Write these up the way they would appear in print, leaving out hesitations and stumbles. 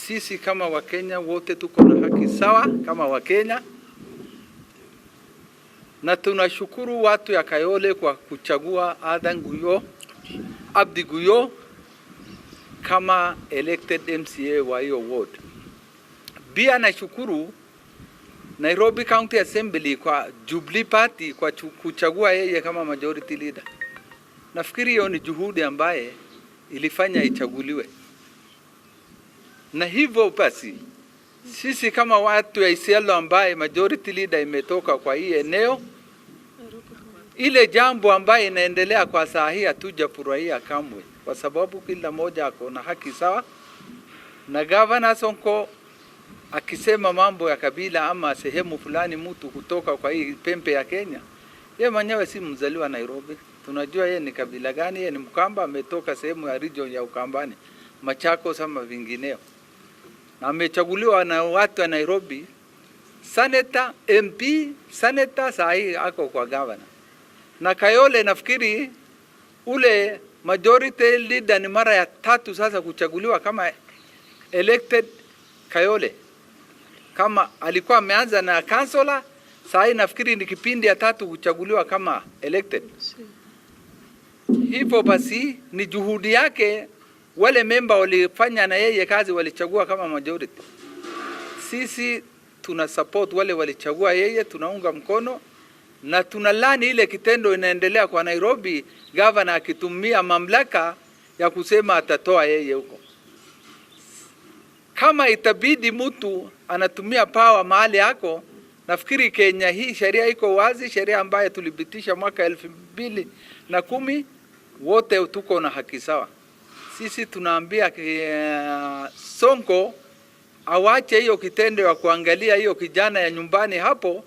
sisi kama Wakenya wote tuko na haki sawa kama Wakenya, na tunashukuru watu ya Kayole kwa kuchagua Adan Guyo, Abdi Guyo kama elected MCA wa hiyo ward. Pia nashukuru Nairobi County Assembly kwa Jubilee Party kwa kuchagua yeye kama majority leader. Nafikiri hiyo ni juhudi ambaye ilifanya ichaguliwe. Na hivyo basi sisi kama watu ya Isiolo ambaye majority leader imetoka kwa hii eneo, ile jambo ambaye inaendelea kwa saa hii hatujafurahia kamwe, kwa sababu kila moja ako na haki sawa. Na Governor Sonko akisema mambo ya kabila ama sehemu fulani mtu kutoka kwa hii pembe ya Kenya, yeye mwenyewe si mzaliwa Nairobi. Tunajua yeye ni kabila gani, yeye ni Mkamba, ametoka sehemu ya region ya Ukambani, Machakos ama vingineo. Na amechaguliwa na watu wa Nairobi, senator, MP, senator, sahi ako kwa governor. Na Kayole nafikiri ule majority leader ni mara ya 3 sasa kuchaguliwa kama elected Kayole. Kama alikuwa ameanza na councillor, sahi nafikiri ni kipindi ya 3 kuchaguliwa kama elected. Hivyo basi ni juhudi yake, wale member walifanya na yeye kazi walichagua kama majority. Sisi tuna support wale walichagua yeye, tunaunga mkono na tunalani ile kitendo inaendelea kwa Nairobi, governor akitumia mamlaka ya kusema atatoa yeye huko. Kama itabidi mtu anatumia power mahali yako, nafikiri Kenya hii sheria iko wazi, sheria ambayo tulipitisha mwaka 2010, wote tuko na haki sawa. Sisi tunaambia Sonko awache hiyo kitendo ya kuangalia hiyo kijana ya nyumbani hapo.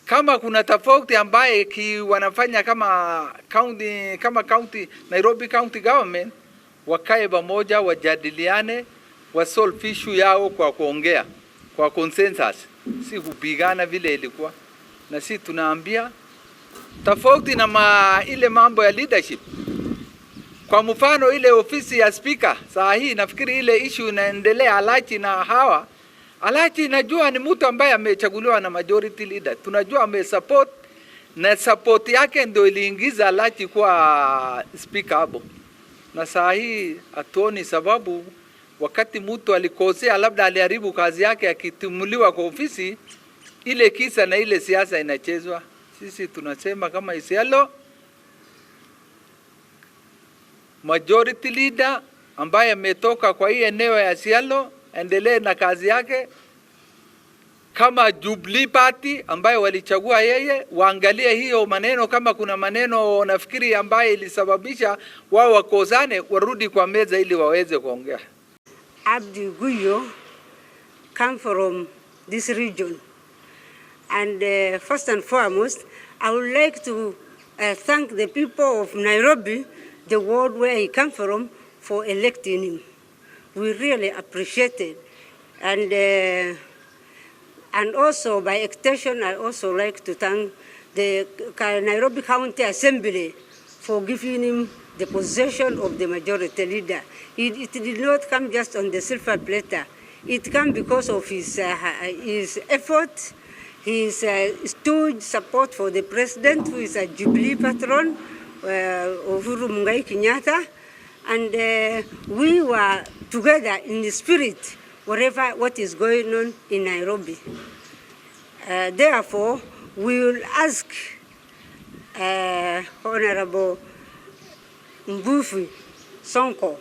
Kama kuna tofauti ambaye wanafanya kama county Nairobi County Government, wakae pamoja wajadiliane, wasolve issue yao kwa kuongea, kwa consensus, si kupigana vile ilikuwa. Na sisi tunaambia tofauti na ile mambo ya leadership. Kwa mfano ile ofisi ya speaker, saa hii nafikiri ile issue inaendelea Alachi na hawa. Alachi najua ni mtu ambaye amechaguliwa na majority leader. Tunajua amesupport na support yake ndio iliingiza Alachi kwa speaker hapo. Na saa hii hatuoni sababu wakati mtu alikosea labda aliharibu kazi yake akitumuliwa kwa ofisi, ile kisa na ile siasa inachezwa. Sisi tunasema kama Isiolo, majority leader ambaye ametoka kwa hii eneo ya Isiolo endelee na kazi yake. Kama Jubilee Party ambaye walichagua yeye, waangalie hiyo maneno, kama kuna maneno nafikiri ambaye ilisababisha wao wakozane, warudi kwa meza ili waweze kuongea. Abdi Guyo come from this region, and first and foremost I would like to thank the people of Nairobi, the ward where he come from, for electing him. We really appreciate it. And also by extension, I also like to thank the Nairobi County Assembly for giving him the position of the majority leader. It did not come just on the silver platter. It came because of his effort, his huge support for the president, who is a Jubilee patron, Uhuru Muigai Kenyatta, and we were together in the spirit, what is going on in Nairobi. Therefore, we will ask Honorable Mbufi Sonko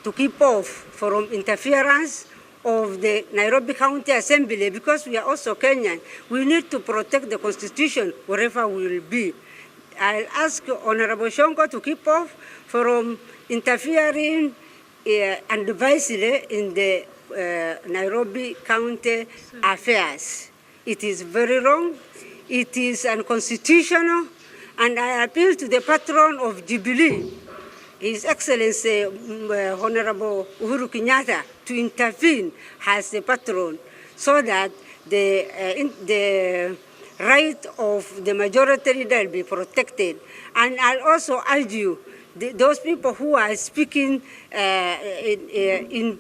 to keep off from interference of the Nairobi County Assembly, because we are also Kenyan. We need to protect the Constitution wherever we will be. I'll ask Honorable Sonko to keep off from interfering advisedly in the Nairobi County affairs. It is very wrong. It is unconstitutional. And I appeal to the patron of Jubilee, His Excellency Honorable Uhuru Kenyatta, to intervene as the patron so that the right of the majority leader be protected. And I'll also urge you those people who are speaking in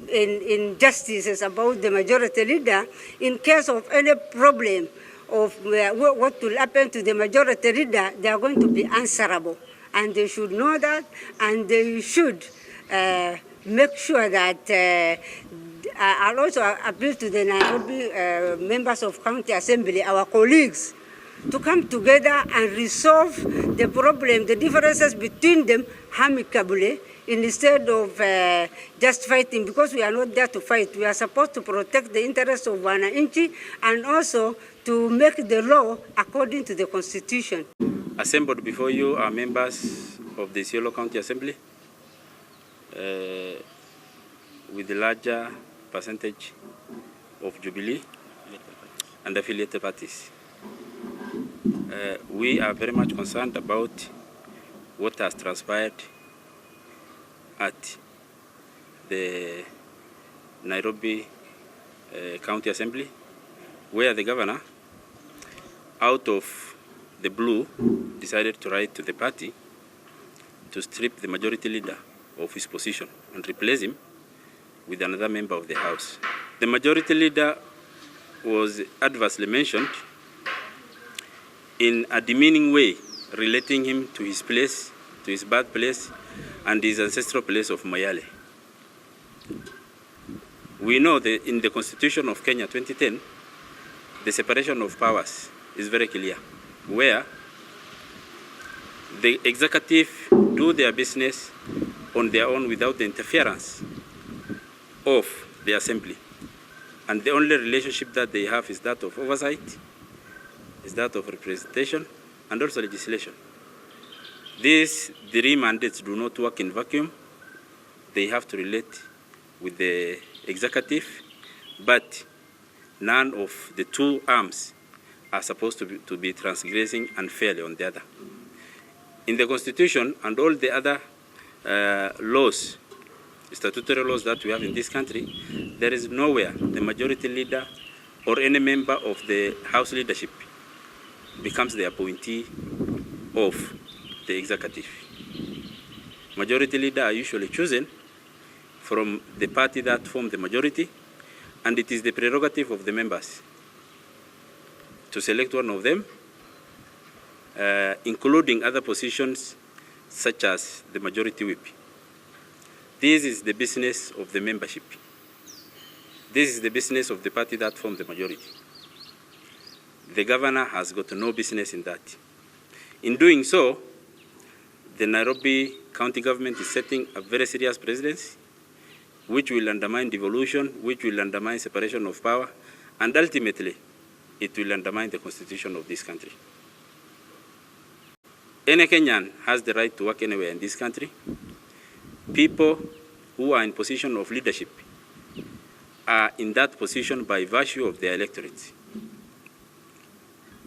justices about the majority leader, in case of any problem of what will happen to the majority leader, they are going to be answerable. And they should know that, and they should make sure that I'll also appeal to the Nairobi members of County Assembly, our colleagues, to come together and resolve the problem, the differences between them amicably, instead of just fighting, because we are not there to fight. We are supposed to protect the interests of wananchi and also to make the law according to the Constitution. Assembled before you are members of the Isiolo County Assembly with the larger percentage of Jubilee and affiliated parties. We are very much concerned about what has transpired at the Nairobi County Assembly, where the governor, out of the blue, decided to write to the party to strip the majority leader of his position and replace him with another member of the House. The majority leader was adversely mentioned in a demeaning way, relating him to his place, to his birthplace, and his ancestral place of Moyale. We know that in the Constitution of Kenya 2010, the separation of powers is very clear, where the executive do their business on their own without the interference of the assembly. And the only relationship that they have is that of oversight, is that of representation, and also legislation. These three mandates do not work in vacuum. They have to relate with the executive, but none of the two arms are supposed to be transgressing unfairly on the other. In the Constitution and all the other laws, statutory laws that we have in this country, there is nowhere the majority leader or any member of the House leadership becomes the appointee of the executive. Majority leader are usually chosen from the party that form the majority, and it is the prerogative of the members to select one of them, including other positions such as the majority whip. This is the business of the membership. This is the business of the party that form the majority. The governor has got no business in that. In doing so, the Nairobi County government is setting a very serious precedent, which will undermine devolution, which will undermine separation of power, and ultimately, it will undermine the constitution of this country. Any Kenyan has the right to work anywhere in this country. People who are in position of leadership are in that position by virtue of their electorate.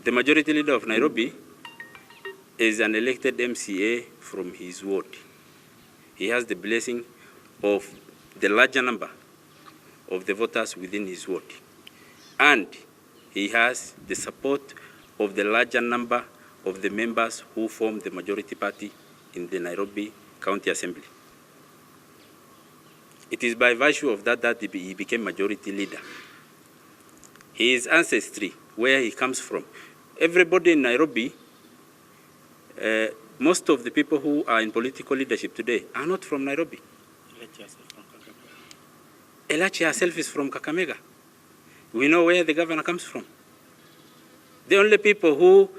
The majority leader of Nairobi is an elected MCA from his ward. He has the blessing of the larger number of the voters within his ward. And he has the support of the larger number of the members who form the majority party in the Nairobi County Assembly. It is by virtue of that that he became majority leader. His ancestry, where he comes from, everybody in Nairobi, most of the people who are in political leadership today are not from Nairobi. Elachi herself is from Kakamega. We know where the governor comes from. The only people who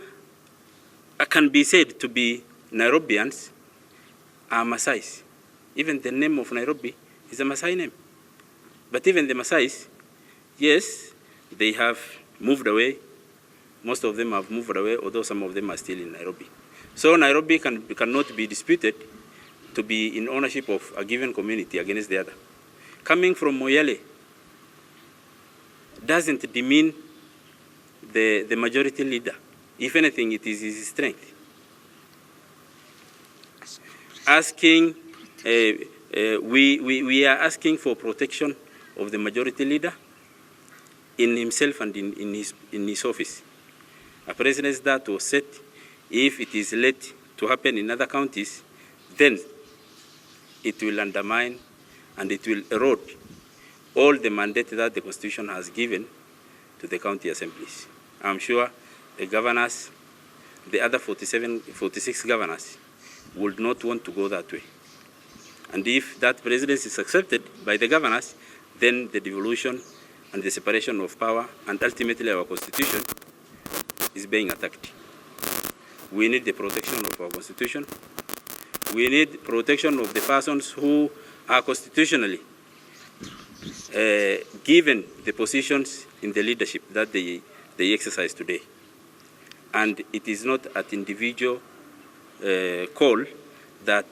can be said to be Nairobians are Maasais. Even the name of Nairobi is a Maasai name. But even the Maasais, yes, they have moved away. Most of them have moved away, although some of them are still in Nairobi. So Nairobi cannot be disputed to be in ownership of a given community against the other. Coming from Moyale doesn't demean the majority leader. If anything, it is his strength. We are asking for protection of the majority leader in himself and in his office. A precedent that was set, if it is led to happen in other counties, then it will undermine and it will erode all the mandate that the Constitution has given to the county assemblies. I'm sure the governors, the other 46 governors, would not want to go that way. And if that presidency is accepted by the governors, then the devolution and the separation of power and ultimately our Constitution is being attacked. We need the protection of our Constitution. We need protection of the persons who are constitutionally given the positions in the leadership that they exercise today. And it is not at individual call that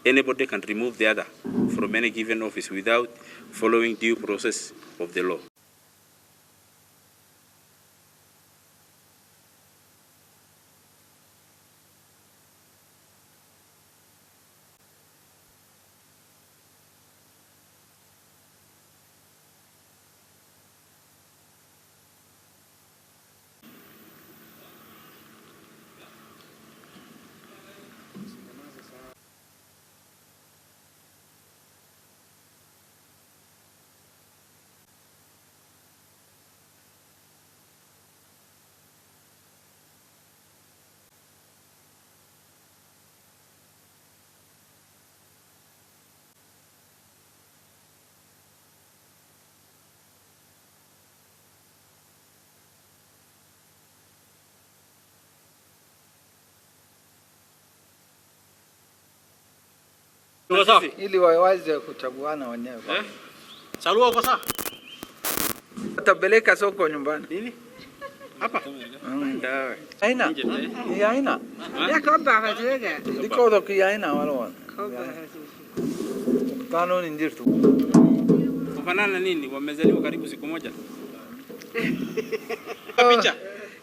anybody can remove the other from any given office without following due process of the law. Ili waweze kuchaguana wenyewe. Salua kwa saa. Utabeleka Sonko nyumbani. Nini? Hapa? Aina. Ni aina. Yako baba tuweka. Ndiko ndo ki aina wala. Kanuni ndirtu. Kufanana nini? Wamezaliwa karibu siku moja. Picha.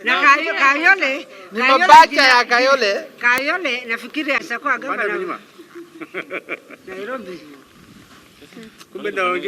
Na Kayole. Ni mapacha ya Kayole. Kayole nafikiri atakuwa gavana Nairobi. Kumbe ndio